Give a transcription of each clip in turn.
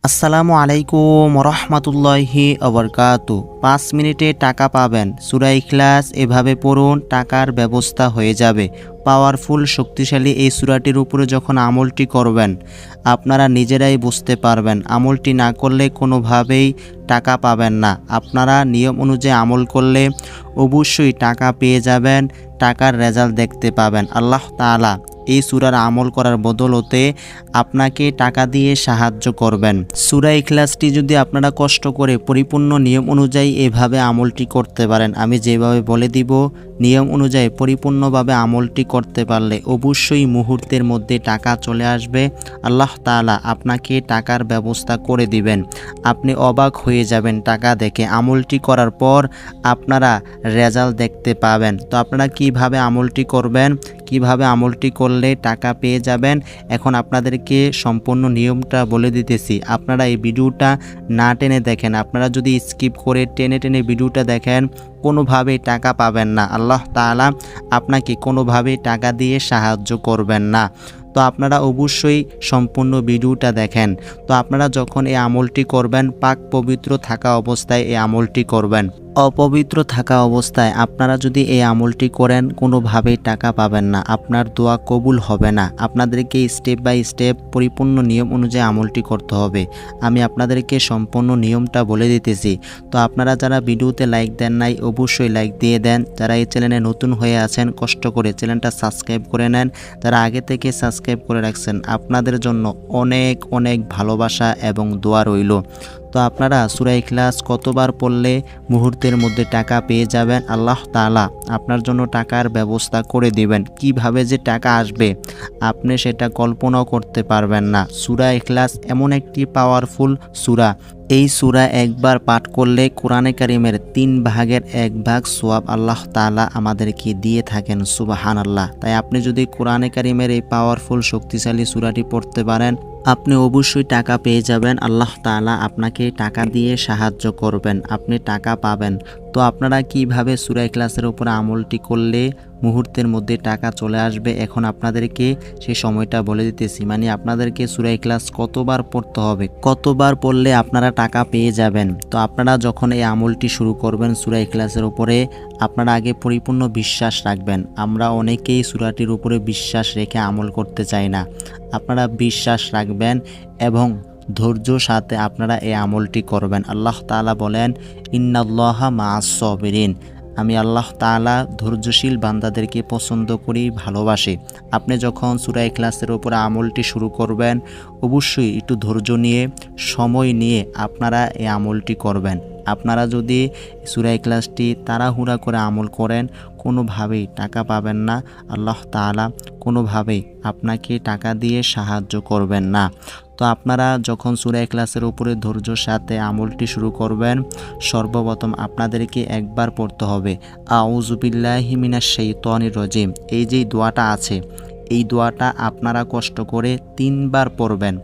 আসসালামু আলাইকুম রহমতুল্লাহি আবরকাতু। 5 মিনিটে টাকা পাবেন। সূরা ইখলাস এভাবে পড়ুন, টাকার ব্যবস্থা হয়ে যাবে। পাওয়ারফুল শক্তিশালী এই সূরাটির উপরে যখন আমলটি করবেন, আপনারা নিজেরাই বুঝতে পারবেন আমলটি না করলে কোনোভাবেই টাকা পাবেন না। আপনারা নিয়ম অনুযায়ী আমল করলে অবশ্যই টাকা পেয়ে যাবেন, টাকার রেজাল্ট দেখতে পাবেন। আল্লাহ তাআলা এই সূরার আমল করার বদলতে আপনাকে টাকা দিয়ে সাহায্য করবেন। সূরা ইখলাসটি যদি আপনারা কষ্ট করে পরিপূর্ণ নিয়ম অনুযায়ী এভাবে আমলটি করতে পারেন, আমি যেভাবে বলে দিব নিয়ম অনুযায়ী পরিপূর্ণভাবে আমলটি করতে পারলে অবশ্যই মুহূর্তের মধ্যে টাকা চলে আসবে। আল্লাহ তাআলা আপনাকে টাকার ব্যবস্থা করে দিবেন। আপনি অবাক হয়ে যাবেন টাকা দেখে। আমলটি করার পর আপনারা রেজাল্ট দেখতে পাবেন। তো আপনারা কিভাবে আমলটি করবেন, কিভাবে আমলটি করলে টাকা পেয়ে যাবেন, এখন আপনাদেরকে সম্পূর্ণ নিয়মটা বলে দিতেছি। আপনারা এই ভিডিওটা না টেনে দেখেন। আপনারা যদি স্কিপ করে টেনে টেনে ভিডিওটা দেখেন, কোনোভাবেই টাকা পাবেন না। আল্লাহ তাআলা আপনাকে কোনোভাবেই টাকা দিয়ে সাহায্য করবেন না। তো আপনারা অবশ্যই সম্পূর্ণ ভিডিওটা দেখেন। তো আপনারা যখন এই আমলটি করবেন, পাক পবিত্র থাকা অবস্থায় এই আমলটি করবেন। অপবিত্র থাকা অবস্থায় আপনারা যদি এই আমলটি করেন, কোনোভাবেই টাকা পাবেন না, আপনার দোয়া কবুল হবে না। আপনাদেরকে স্টেপ বাই স্টেপ পরিপূর্ণ নিয়ম অনুযায়ী আমলটি করতে হবে। আমি আপনাদেরকে সম্পূর্ণ নিয়মটা বলে দিতেছি। তো আপনারা যারা ভিডিওতে লাইক দেন নাই, অবশ্যই লাইক দিয়ে দেন। যারা এই চ্যানেলে নতুন হয়ে আছেন, কষ্ট করে চ্যানেলটা সাবস্ক্রাইব করে নেন। যারা আগে থেকে সাবস্ক্রাইব করে রাখছেন, আপনাদের জন্য অনেক অনেক ভালোবাসা এবং দোয়া রইল। তো আপনারা সূরা ইখলাস কতবার পড়লে মুহূর্তের মধ্যে টাকা পেয়ে যাবেন, আল্লাহ তাআলা আপনার জন্য টাকার ব্যবস্থা করে দিবেন। কিভাবে যে টাকা আসবে আপনি সেটা কল্পনাও করতে পারবেন না। সূরা ইখলাস এমন একটি পাওয়ারফুল সূরা, এই সূরা একবার পাঠ করলে কোরআনে কারিমের 3 ভাগের 1 ভাগ সওয়াব আল্লাহ তাআলা আমাদেরকে দিয়ে থাকেন। সুবহানাল্লাহ। তাই আপনি যদি কোরআনে কারিমের এই পাওয়ারফুল শক্তিশালী সূরাটি পড়তে পারেন, আপনি অবশ্যই টাকা পেয়ে যাবেন। আল্লাহ তাআলা আপনাকে টাকা দিয়ে সাহায্য করবেন, আপনি টাকা পাবেন। তো আপনারা কিভাবে সূরা ইখলাসের উপর আমলটি করলে মুহূর্তের মধ্যে টাকা চলে আসবে, এখন আপনাদেরকে সেই সময়টা বলে দিতেছি। মানে আপনাদেরকে সূরা ইখলাস কতবার পড়তে হবে, কতবার পড়লে আপনারা টাকা পেয়ে যাবেন। তো আপনারা যখন এই আমলটি শুরু করবেন সূরা ইখলাসের উপরে, আপনারা আগে পরিপূর্ণ বিশ্বাস রাখবেন। আমরা অনেকেই সূরাটির উপরে বিশ্বাস রেখে আমল করতে চাই না। আপনারা বিশ্বাস রাখবেন এবং ধৈর্য সাথে আপনারা এই আমলটি করবেন। আল্লাহ তাআলা বলেন, ইন্নাল্লাহা মাআস সাবিরিন। আমি আল্লাহ তাআলা ধৈর্যশীল বান্দাদেরকে পছন্দ করি, ভালোবাসি। আপনি যখন সূরা ইখলাসের উপর আমলটি শুরু করবেন, অবশ্যই একটু ধৈর্য নিয়ে, সময় নিয়ে আপনারা এই আমলটি করবেন। আপনারা যদি সূরা ইখলাসটি তাড়াহুড়া করে আমল করেন, কোনোভাবেই টাকা পাবেন না। আল্লাহ তাআলা কোনোভাবেই আপনাকে টাকা দিয়ে সাহায্য করবেন না। তো আপনারা যখন সূরা ইখলাসের উপরে ধৈর্যর সাথে আমলটি শুরু করবেন, সর্বপ্রথম আপনাদেরকে একবার পড়তে হবে আউযু বিল্লাহি মিনাশ শাইতানির রাজিম। এই যে দোয়াটা আছে, এই দোয়াটা আপনারা কষ্ট করে 3 বার পড়বেন।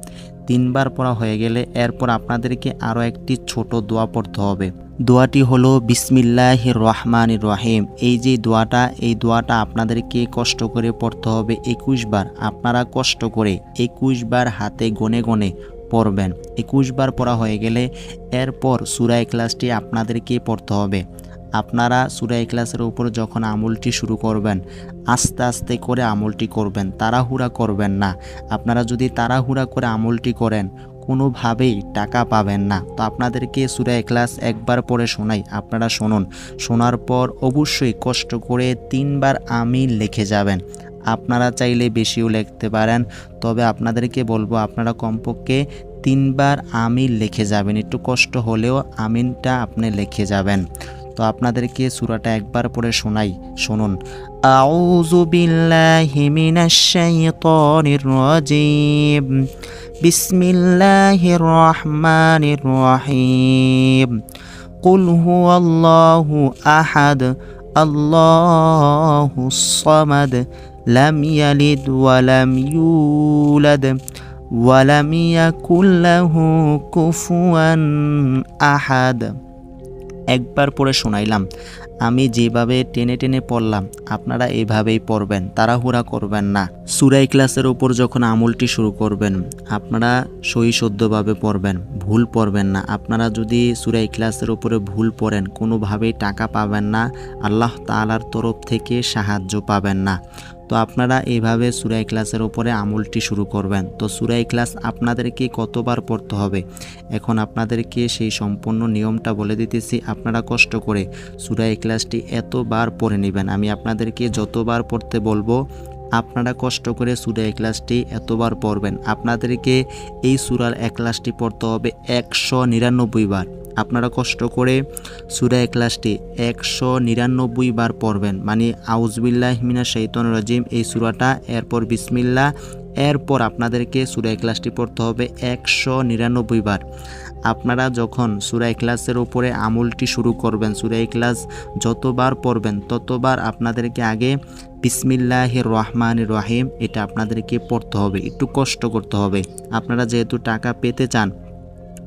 3 বার পড়া হয়ে গেলে এরপর আপনাদেরকে আরও একটি ছোট দোয়া পড়তে হবে। দোয়াটি হলো বিসমিল্লাহির রহমানির রহিম। এই যে দোয়াটা, এই দোয়াটা আপনাদেরকে কষ্ট করে পড়তে হবে 21 বার। আপনারা কষ্ট করে 21 বার হাতে গনে গনে পড়বেন। 21 বার পড়া হয়ে গেলে এরপর সূরা ইখলাসটি আপনাদেরকে পড়তে হবে। আপনারা সূরা ইখলাসের উপর যখন আমলটি শুরু করবেন, আস্তে আস্তে করে আমলটি করবেন, তাড়াহুড়া করবেন না। আপনারা যদি তাড়াহুড়া করে আমলটি করেন, কোনোভাবেই টাকা পাবেন না। তো আপনাদেরকে সূরা ইখলাস একবার পড়ে শোনাই, আপনারা শুনুন। শোনার পর অবশ্যই কষ্ট করে 3 বার আমিন লিখে যাবেন। আপনারা চাইলে বেশিও লিখতে পারেন, তবে আপনাদেরকে বলবো আপনারা কমপক্ষে 3 বার আমিন লিখে যাবেন। একটু কষ্ট হলেও আমিনটা আপনি লিখে যাবেন। তো আপনাদেরকে সূরাটা একবার পড়ে শোনাই, শুনুন। আউযু বিল্লাহি মিনাশ শাইতানির রাজিম। বিসমিল্লাহির রহমানির রহিম। কুল হুয়াল্লাহু আহাদ আল্লাহুস সামাদ লাম ইয়ালিদ ওয়া লাম ইউলাদ ওয়া লাম ইয়াকুল লাহু কুফুয়ান আহাদ। একবার পড়ে শোনাইলাম, আমি যেভাবে টেনে টেনে পড়লাম আপনারা এভাবেই পড়বেন, তাড়াহুড়া করবেন না। সূরা ইখলাসের উপর যখন আমলটি শুরু করবেন আপনারা সহিশুদ্ধভাবে পড়বেন, ভুল পড়বেন না। আপনারা যদি সূরা ইখলাসের উপরে ভুল পড়েন কোনোভাবেই টাকা পাবেন না, আল্লাহ তাআলার তরফ থেকে সাহায্য পাবেন না। তো আপনারা এইভাবে সূরা ইখলাসের উপরে আমলটি শুরু করবেন। তো সূরা ইখলাস আপনাদেরকে কতবার পড়তে হবে এখন আপনাদেরকে সেই সম্পূর্ণ নিয়মটা বলে দিতেছি। আপনারা কষ্ট করে সূরা ইখলাসটি এতবার পড়ে নেবেন, আমি আপনাদেরকে যতবার পড়তে বলবো আপনারা কষ্ট করে সূরা ইখলাসটি এতবার পড়বেন। আপনাদেরকে এই সূরার ইখলাসটি পড়তে হবে 199 বার। আপনারা কষ্ট করে সূরা ইখলাসটি 199 বার পড়বেন, মানে আউযুবিল্লাহি মিনাশ শাইতানির রাজিম এই সূরাটা, এরপর বিসমিল্লাহ, এরপর আপনাদেরকে সূরা ইখলাসটি পড়তে হবে 199 বার। আপনারা যখন সূরা ইখলাসের উপরে আমলটি শুরু করবেন, সূরা ইখলাস যতবার পড়বেন ততবার আপনাদেরকে আগে বিসমিল্লাহির রহমানির রহিম এটা আপনাদেরকে পড়তে হবে, একটু কষ্ট করতে হবে। আপনারা যেহেতু টাকা পেতে চান,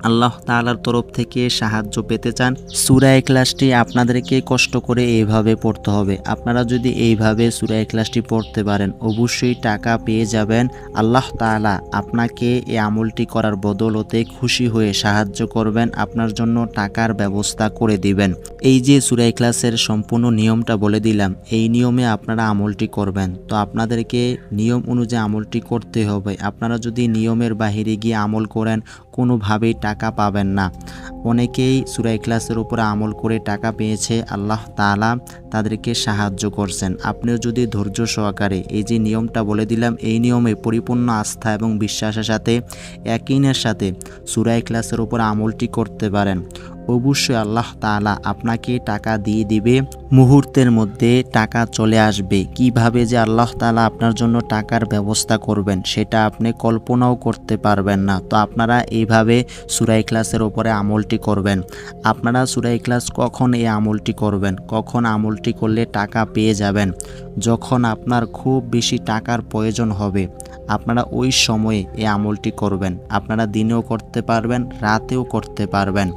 আল্লাহ তাআলার তরফ থেকে সাহায্য পেতে চান, সূরা ইখলাসটি আপনাদেরকে কষ্ট করে এইভাবে পড়তে হবে। আপনারা যদি এইভাবে সূরা ইখলাসটি পড়তে পারেন অবশ্যই টাকা পেয়ে যাবেন। আল্লাহ তাআলা আপনাকে এই আমলটি করার বদৌলতে খুশি হয়ে সাহায্য করবেন, আপনার জন্য টাকার ব্যবস্থা করে দিবেন। এই যে সূরা ইখলাসের সম্পূর্ণ নিয়মটা বলে দিলাম, এই নিয়মে আপনারা আমলটি করবেন। তো আপনাদেরকে নিয়ম অনুযায়ী আমলটি করতে হবে। আপনারা যদি নিয়মের বাহিরে গিয়ে আমল করেন কোনোভাবেই টাকা পাবেন না। অনেকেই সূরা ইখলাসের উপরে আমল করে টাকা পেয়েছে, আল্লাহ তাআলা তাদেরকে সাহায্য করছেন। আপনিও যদি ধৈর্য সহকারে এই যে নিয়মটা বলে দিলাম এই নিয়মে পরিপূর্ণ আস্থা এবং বিশ্বাসের সাথে ইয়াকিনের সাথে সূরা ইখলাসের উপর আমলটি করতে পারেন অবশ্যই আল্লাহ তাআলা আপনাকে টাকা দিয়ে দিবে, মুহূর্তের মধ্যে টাকা চলে আসবে। কিভাবে যে আল্লাহ তাআলা আপনার জন্য টাকার ব্যবস্থা করবেন সেটা আপনি কল্পনাও করতে পারবেন না। তো আপনারা এইভাবে সূরা ইখলাসের উপরে আমলটি করবেন। আপনারা সূরা ইখলাস কখন এই আমলটি করবেন, কখন আমলটি করলে টাকা পেয়ে যাবেন, যখন আপনার খুব বেশি টাকার প্রয়োজন হবে আপনারা ওই সময়ে এই আমলটি করবেন। আপনারা দিনেও করতে পারবেন, রাতেও করতে পারবেন,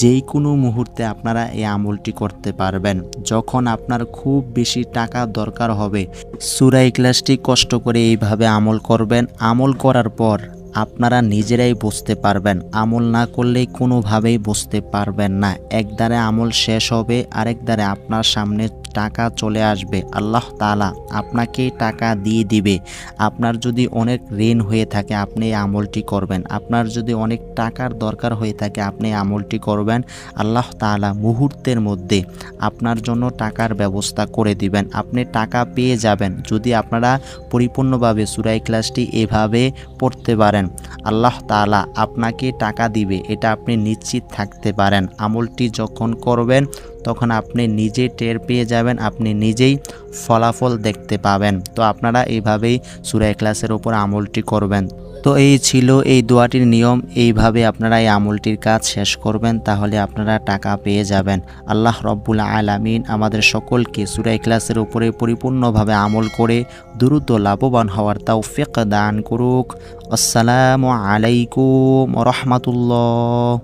যেই কোনো মুহূর্তে আপনারা এই আমলটি করতে পারবেন। যখন আপনার খুব বেশি টাকা দরকার হবে সূরা ইখলাসটি কষ্ট করে এইভাবে আমল করবেন। আমল করার পর আপনারা নিজেরাই বুঝতে পারবেন, আমল না করলে কোনোভাবেই বুঝতে পারবেন না। এক দ্বারে আমল শেষ হবে, আরেক দ্বারে আপনার সামনে টাকা চলে আসবে। আল্লাহ তাআলা আপনাকে টাকা দিয়ে দিবে। আপনার যদি অনেক ঋণ হয়ে থাকে আপনি এই আমলটি করবেন, আপনার যদি অনেক টাকার দরকার হয়ে থাকে আপনি এই আমলটি করবেন, আল্লাহ তাআলা মুহূর্তের মধ্যে আপনার জন্য টাকার ব্যবস্থা করে দিবেন। আপনি টাকা পেয়ে যাবেন যদি আপনারা পরিপূর্ণভাবে সূরা ইখলাসটি এভাবে পড়তে পারেন। আল্লাহ তাআলা আপনাকে টাকা দিবে, এটা আপনি নিশ্চিত থাকতে পারেন। আমলটি যখন করবেন তখন আপনি নিজে টের পেয়ে যাবেন, আপনি নিজেই ফলাফল দেখতে পাবেন। তো আপনারা এইভাবেই সূরা ইখলাসের উপর আমলটি করবেন। তো এই ছিল এই দোয়াটির নিয়ম, এইভাবে আপনারা এই আমলটির কাজ শেষ করবেন, তাহলে আপনারা টাকা পেয়ে যাবেন। আল্লাহ রব্বুল আলামিন আমাদের সকলকে সূরা ইখলাসের উপরে পরিপূর্ণভাবে আমল করে দ্রুত লাভবান হওয়ার তৌফিক দান করুক। আসসালামু আলাইকুম ওয়া রাহমাতুল্লাহ।